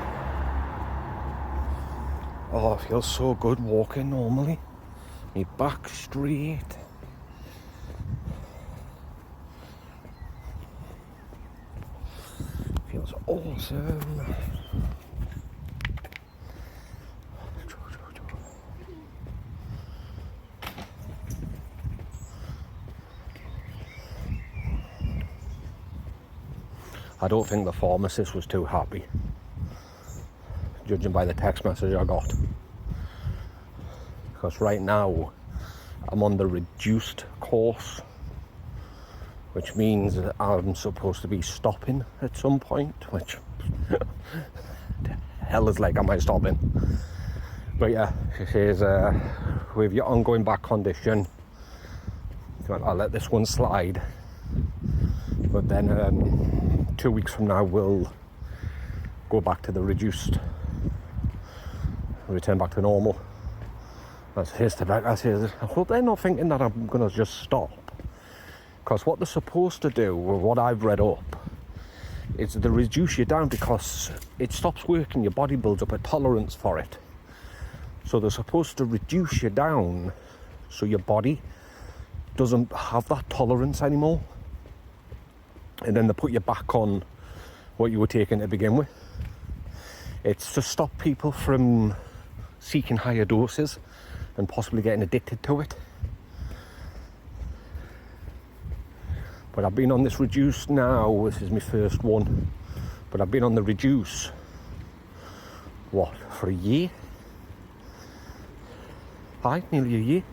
Oh, it feels so good walking normally. My back straight. Feels awesome. I don't think the pharmacist was too happy, judging by the text message I got. Because right now, I'm on the reduced course, which means that I'm supposed to be stopping at some point, which the hell is like, am I stopping? But yeah, she says, with your ongoing back condition, I'll let this one slide. But then 2 weeks from now, we'll go back to the reduced, return back to normal. That's his tobacco. I hope they're not thinking that I'm going to just stop. Because what they're supposed to do, or what I've read up, is to reduce you down because it stops working, your body builds up a tolerance for it. So they're supposed to reduce you down so your body doesn't have that tolerance anymore. And then they put you back on what you were taking to begin with. It's to stop people from seeking higher doses and possibly getting addicted to it. But I've been on this reduce now, this is my first one, but I've been on the reduce, what, for a year? Nearly a year?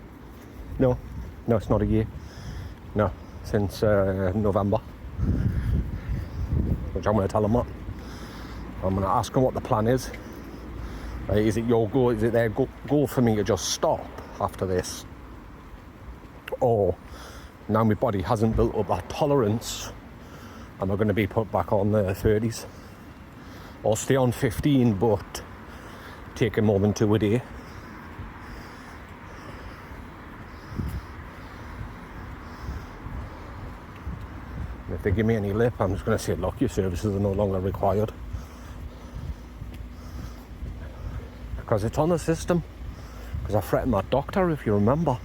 No, it's not a year. No, since November. Which I'm going to tell them what. I'm going to ask them what the plan is. Is it your goal? Is it their goal for me to just stop after this? Or now my body hasn't built up that tolerance, am I going to be put back on the 30s? Or stay on 15 but taking more than 2 a day? And if they give me any lip, I'm just going to say, look, your services are no longer required. Because it's on the system. Because I threatened my doctor, if you remember.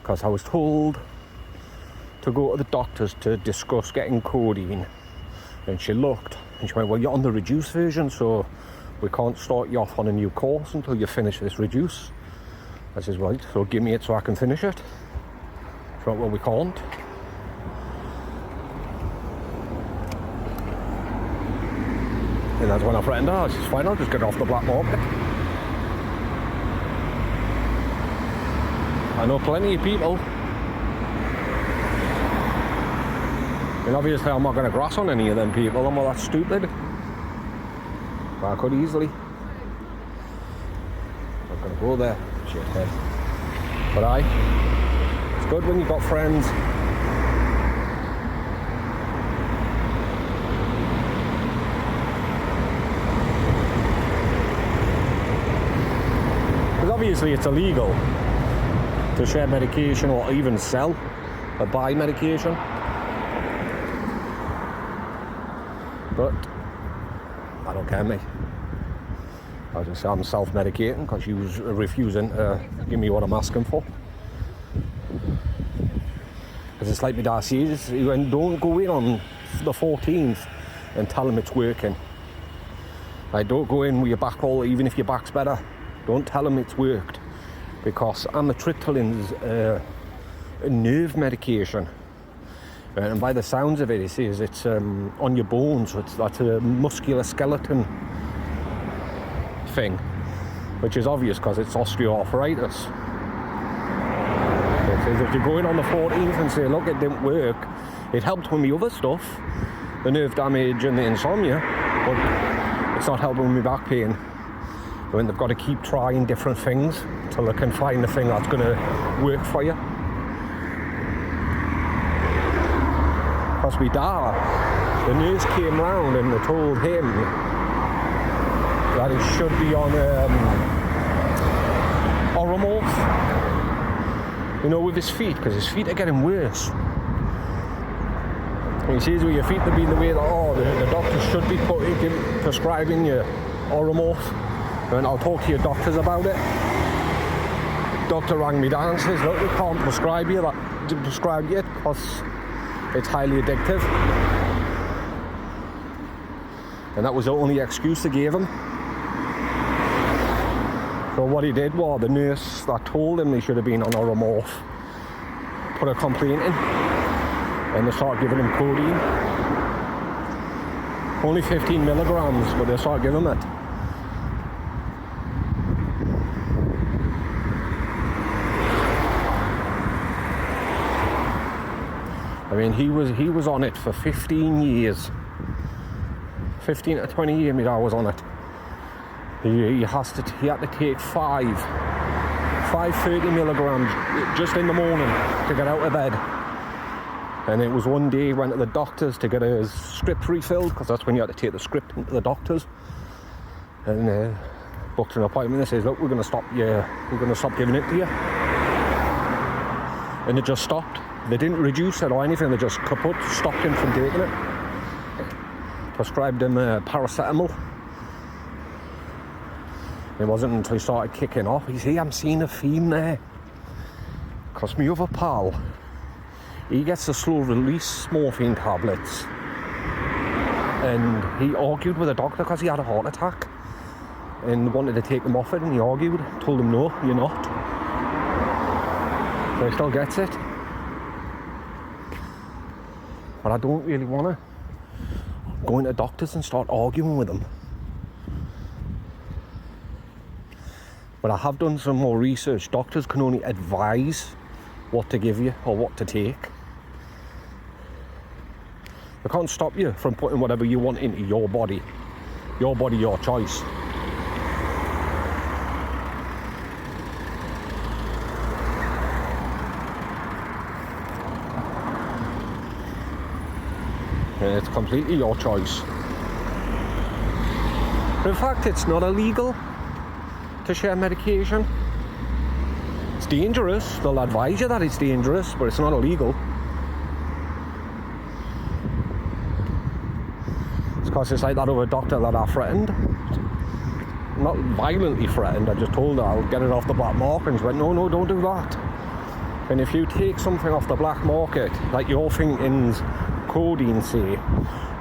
Because I was told to go to the doctors to discuss getting codeine. And she looked and she went, well, you're on the reduced version, so we can't start you off on a new course until you finish this reduce. I says, right, so give me it so I can finish it. She went, well, we can't. And that's when I threatened her. It's fine, I'll just get off the black market. I know plenty of people. And obviously I'm not going to grass on any of them people. I'm not that stupid. But I could easily. I'm going to go there. Shithead. But it's good when you've got friends. obviously it's illegal to share medication or even sell or buy medication. But I don't care, mate. I just say I'm self-medicating because you was refusing to give me what I'm asking for. Because it's like my dad says, don't go in on the 14th and tell them it's working. Like, don't go in with your back all, even if your back's better. Don't tell them it's worked. Because amitriptylin's a nerve medication. And by the sounds of it, it says it's on your bones. So that's a muscular skeleton thing. Which is obvious because it's osteoarthritis. So it says if you go in on the 14th and say, look, it didn't work. It helped with me other stuff. The nerve damage and the insomnia. But it's not helping with my back pain. I mean, they've got to keep trying different things till they can find the thing that's going to work for you. Because my dad, the nurse came round and they told him that he should be on Oromorph, you know, with his feet, because his feet are getting worse. And he says with your feet, they've been the way that, the doctor should be prescribing you Oromorph. And I'll talk to your doctors about it. Doctor rang me down and says, look, we can't prescribe you it because it's highly addictive. And that was the only excuse they gave him. So what he did was, the nurse that told him he should have been on Oromorph put a complaint in, and they started giving him codeine. Only 15 milligrams, but they started giving him it. I mean, he was on it for 15 years. 15 to 20 years my dad was on it. He had to take five 30 milligrams just in the morning to get out of bed. And it was one day he went to the doctor's to get his script refilled, because that's when you had to take the script into the doctor's. And booked an appointment. They says, look, we're going to stop giving it to you. And it just stopped. They didn't reduce it or anything, they just stopped him from taking it. Prescribed him paracetamol. It wasn't until he started kicking off. You see, I'm seeing a theme there. Because my other pal, he gets the slow release morphine tablets. And he argued with the doctor because he had a heart attack. And wanted to take him off it, and he argued. Told him, no, you're not. But he still gets it. But I don't really want to go into doctors and start arguing with them. But I have done some more research. Doctors can only advise what to give you or what to take. They can't stop you from putting whatever you want into your body. Your body, your choice. It's completely your choice. In fact, it's not illegal to share medication. It's dangerous. They'll advise you that it's dangerous, but it's not illegal. It's because it's like that other doctor that I threatened. Not violently threatened, I just told her I'll get it off the black market, and she went, no, don't do that. And if you take something off the black market, like you're thinking's codeine, say,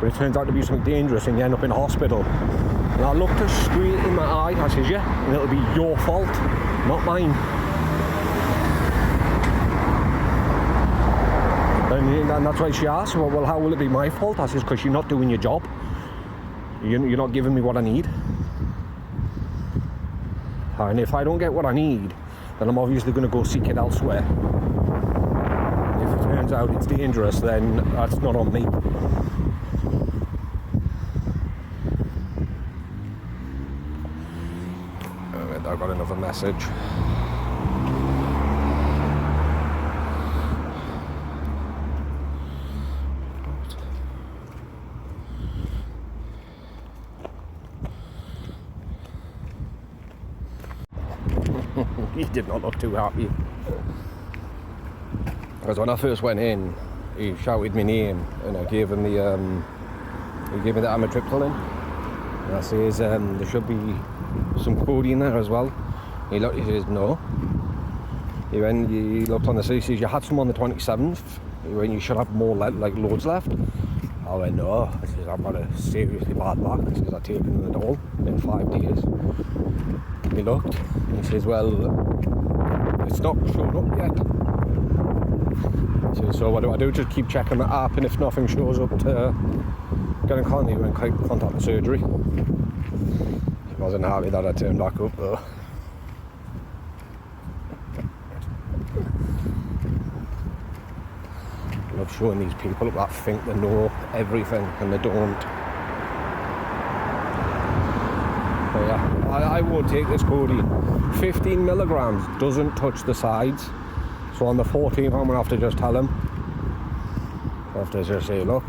but it turns out to be something dangerous and you end up in hospital. And I looked her straight in my eye, I says, yeah, and it'll be your fault, not mine. And that's why she asked, well, how will it be my fault? I says, because you're not doing your job. You're not giving me what I need. And if I don't get what I need, then I'm obviously going to go seek it elsewhere. If it turns out it's dangerous, then that's not on me. I've got another message. he did not look too happy. Because when I first went in, he shouted my name and I gave him the amitriptyline. And I says, there should be some codeine there as well. He looked, he says, no. He looked on the side, he says, you had some on the 27th. He went, you should have more, loads left. I went, no. I says, I've got a seriously bad back. I says, I've taken it all in 5 days. He looked, and he says, well, it's not shown up yet. I says, so what do I do? Just keep checking the app, and if nothing shows up to get in contact with surgery. He wasn't happy that I turned back up though. I love showing these people that think they know everything and they don't. But yeah, I won't take this codeine. 15 milligrams doesn't touch the sides. So on the 14th, I'm gonna have to just tell him. I have to just say, look,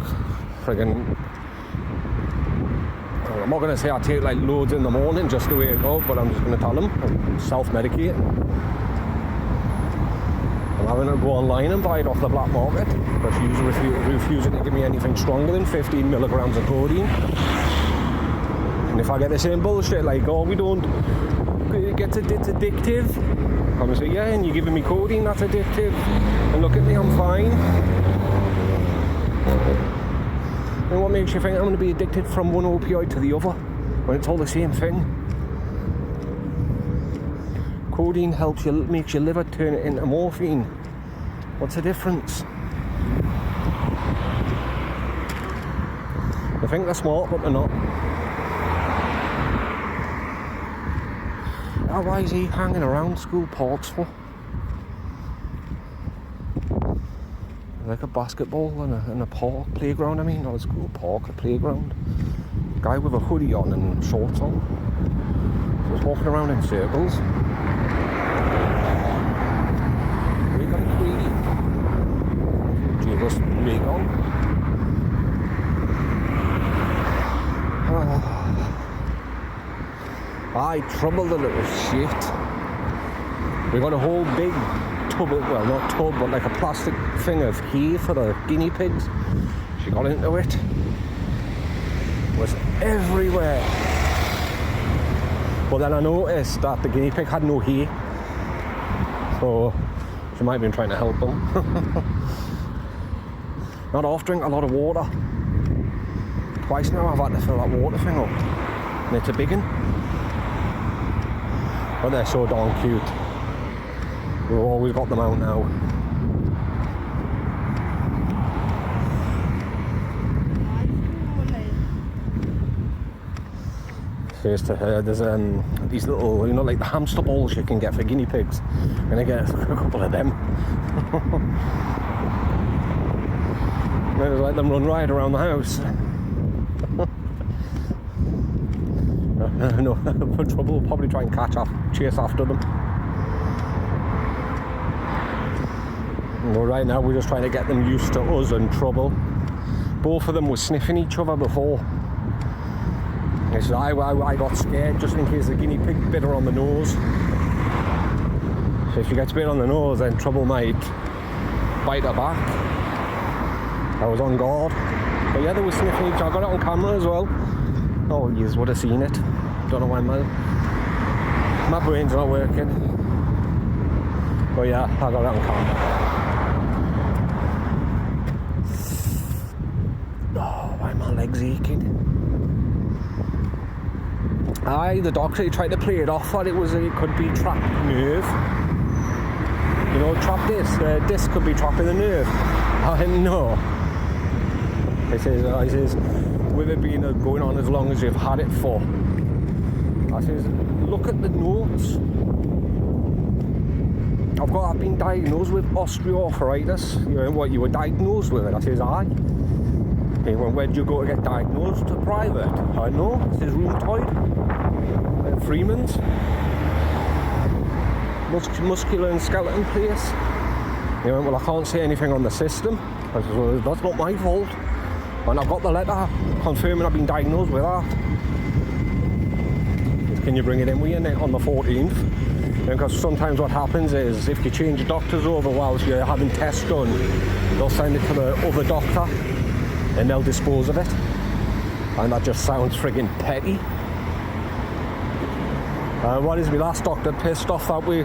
friggin'. I'm not gonna say I take like loads in the morning just the way it goes, but I'm just gonna tell him I'm self-medicate. I'm having to go online and buy it off the black market because he's refusing to give me anything stronger than 15 milligrams of codeine. And if I get the same bullshit like, oh, we don't, it's addictive. I'm gonna say, yeah, and you're giving me codeine, that's addictive. And look at me, I'm fine. And what makes you think I'm going to be addicted from one opioid to the other when it's all the same thing? Codeine helps you, makes your liver turn it into morphine. What's the difference? They think they're smart, but they're not. Now, why is he hanging around school parks for? Like a basketball and a park, playground, I mean, not a school park, a playground. Guy with a hoodie on and shorts on. Just walking around in circles. Wake up, Queenie. Jesus, wake on. I troubled the little shit. We got a whole big tub, well not tub, but like a plastic thing of hay for the guinea pigs. She got into it. It was everywhere. But then I noticed that the guinea pig had no hay. So she might have been trying to help them. Not off, drink a lot of water. Twice now I've had to fill that water thing up. And it's a big one. But they're so darn cute. We've always got them out now. Says to her, there's these little, you know, like the hamster balls you can get for guinea pigs. I'm gonna get a couple of them. I'm gonna let them run right around the house. No, put trouble. We'll probably try and chase after them. Well, right now we're just trying to get them used to us and trouble. Both of them were sniffing each other before. So I got scared just in case the guinea pig bit her on the nose. So if she gets bit on the nose, then trouble might bite her back. I was on guard. But yeah, they were sniffing each other. I got it on camera as well. Oh, you would have seen it. Don't know why my brain's not working. But yeah, I got it on camera. Oh, why are my legs aching? The doctor, he tried to play it off that it could be trapped nerve. You know, trapped disc. The disc could be trapped in the nerve. I didn't know. He says, with it being going on as long as you've had it for. I says, look at the notes. I've been diagnosed with osteoarthritis. You know, what, you were diagnosed with it? I says, aye. He went, where'd you go to get diagnosed? To private? I know. It says rheumatoid. Freeman's. Muscular and skeleton place. He went, well, I can't say anything on the system. I says, well, that's not my fault. And I've got the letter confirming I've been diagnosed with that. Can you bring it in with you on the 14th? Because sometimes what happens is if you change doctors over whilst you're having tests done, they'll send it to the other doctor and they'll dispose of it. And that just sounds friggin' petty. What is my last doctor pissed off that we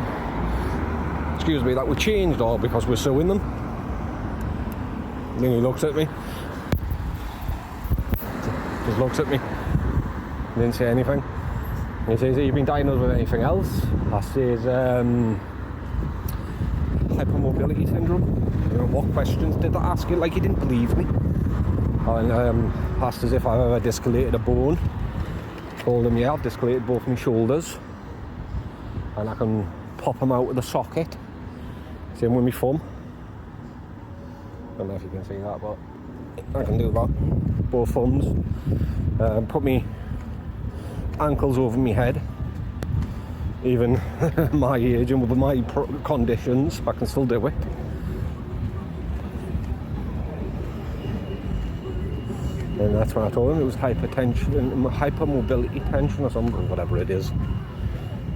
changed all because we're suing them? And then he looks at me. Just looks at me. Didn't say anything. He says, have you been diagnosed with anything else? I says, hypermobility syndrome. You know, what questions did I ask you? Like he didn't believe me. And asked as if I've ever discolated a bone. Told him, yeah, I've discolated both my shoulders. And I can pop them out of the socket. Same with my thumb. I don't know if you can see that, but I can do that. Both thumbs. Put me ankles over my head. Even my age and with my conditions, I can still do it. And that's when I told him it was hypermobility tension or something, whatever it is.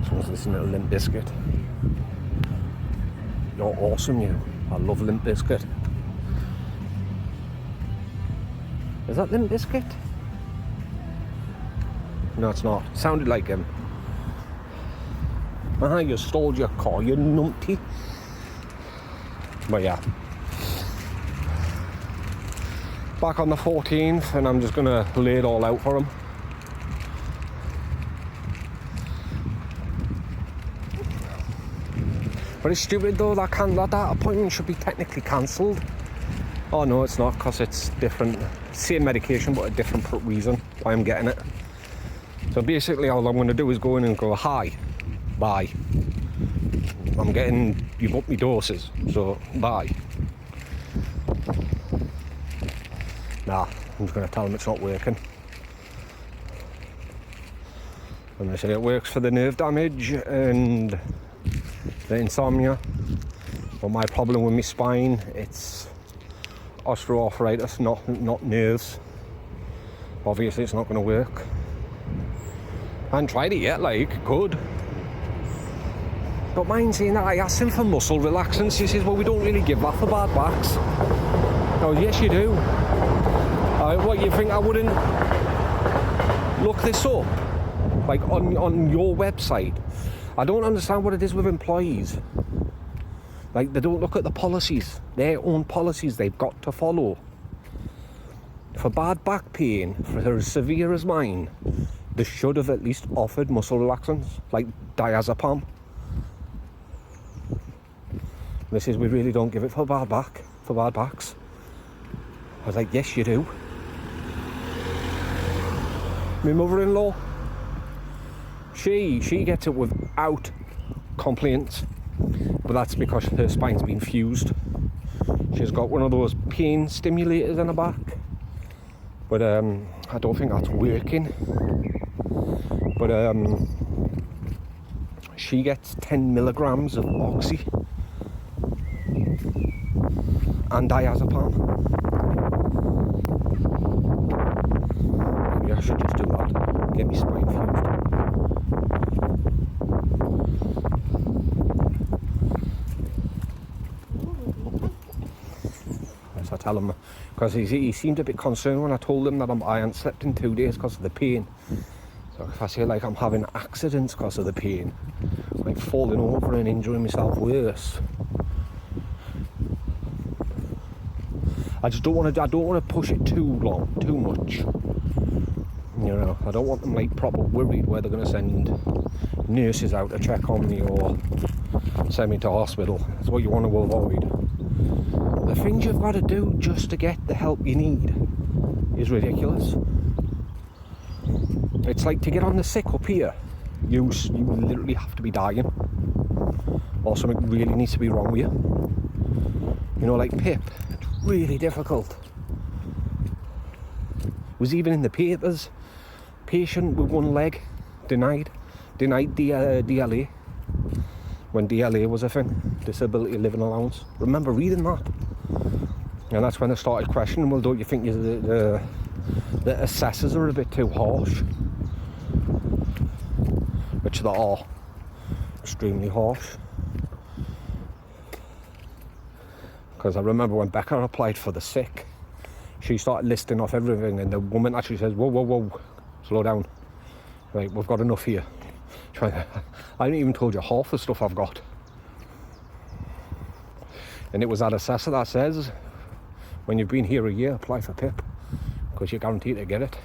Someone's listening to Limp Bizkit. You're awesome, you. I love Limp Bizkit. Is that Limp Bizkit? No, it's not. Sounded like him. You stole your car, you numpty. But yeah. Back on the 14th, and I'm just gonna lay it all out for him. But it's stupid though, that appointment should be technically cancelled. Oh no, it's not, because it's different. Same medication, but a different reason why I'm getting it. So basically all I'm going to do is go in and go, hi, bye. You've upped me doses, so bye. Nah, I'm just going to tell them it's not working. And they say it works for the nerve damage and the insomnia. But my problem with my spine, it's osteoarthritis, not nerves. Obviously it's not going to work. I haven't tried it yet, good. But mind saying that, I asked him for muscle relaxants. He says, well, we don't really give that for bad backs. Oh, yes you do. What, you think I wouldn't look this up? Like on your website? I don't understand what it is with employees. Like, they don't look at the policies, their own policies they've got to follow. For bad back pain, for as severe as mine, they should have at least offered muscle relaxants, like diazepam. They says, we really don't give it for bad backs. I was like, yes you do. My mother-in-law, she gets it without complaints. But that's because her spine's been fused. She's got one of those pain stimulators in her back. But I don't think that's working. But she gets 10 milligrams of oxy and diazepam. Maybe I should just do that. Get my spine fused. So I tell him, because he seemed a bit concerned when I told him that I hadn't slept in 2 days because of the pain. So if I say like I'm having accidents because of the pain, like falling over and injuring myself worse, I just don't want to push it too much. You know, I don't want them like proper worried where they're going to send nurses out to check on me or send me to hospital. That's what you want to avoid. The things you've got to do just to get the help you need is ridiculous. It's like to get on the sick up here, you literally have to be dying, or something really needs to be wrong with you. You know, like PIP, it's really difficult. It was even in the papers, patient with one leg denied DLA, when DLA was a thing, disability living allowance. Remember reading that? And that's when they started questioning, well, don't you think the assessors are a bit too harsh? Which they are. extremely harsh. Because I remember when Becca applied for the sick, she started listing off everything, and the woman actually says, whoa, whoa, whoa, slow down. Right, we've got enough here. I haven't even told you half the stuff I've got. And it was that assessor that says, when you've been here a year, apply for PIP, because you're guaranteed to get it.